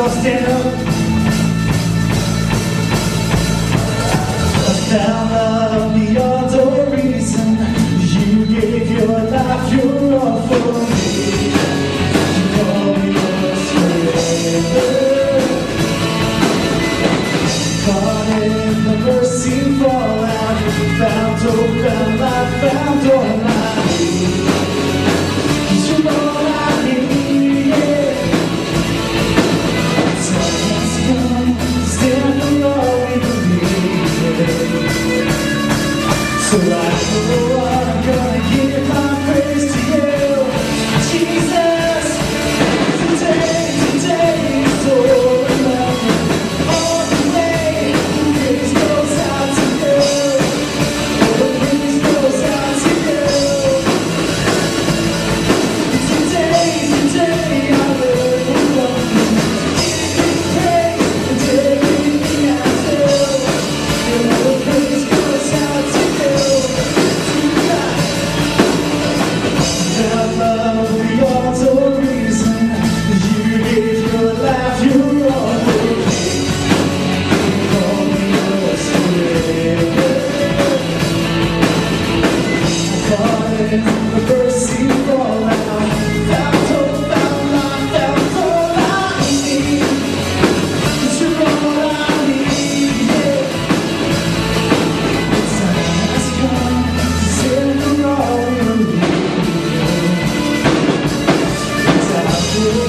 all stand up. I found love beyond all reason. You gave your life, your all for me. You called me yours forever. Caught in the mercy fallout. Found hope, found life, found all I need. 'Cause you're all I need, yeah. Time has come to stand for all we believe. So I know I'm gonna give my praise to you, Jesus. Today is all enough. All the way, the praise goes out to you. All the praise goes out to you. Today I live for love. Give me praise and everything I do. And all the praise goes out to you. That love beyond all reason. You gave your life, your all for me. You called me yours forever. Caught in the mercy fallout. Found hope, found life, found all I need. 'Cause you're all I need, yeah. The time has come to stand for all we believe.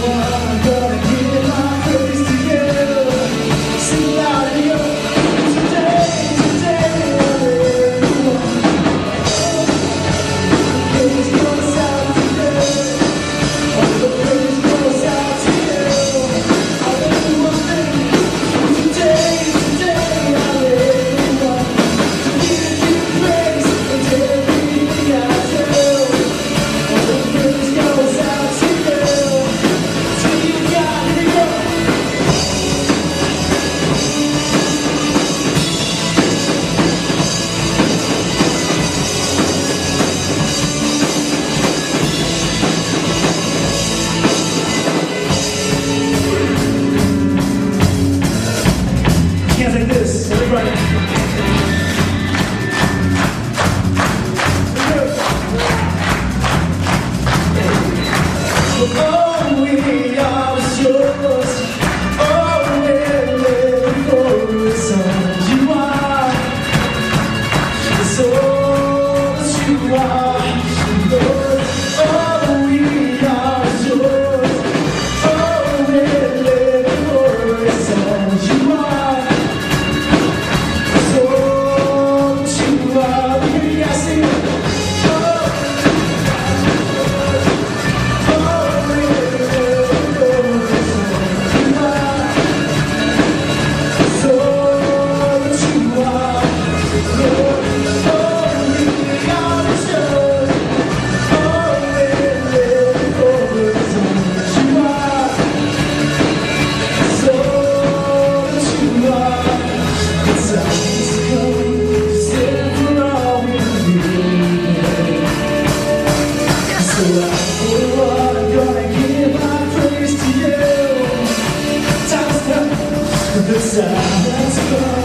I'm gonna give my praise to you. Sing loud and yo. Today, everyone. Praise goes out to you. All the praise goes out to you. I'll do one thing. Today, everyone. To give you praise and everything I do. All the praise goes out to you. Till you got me up. Hands like this, everybody. All we are is yours. All we're living for is all you are. It's all that you are, Lord. All we are is yours. All we're living for is all you are. It's all that you are. Here you guys sing it. The time has come.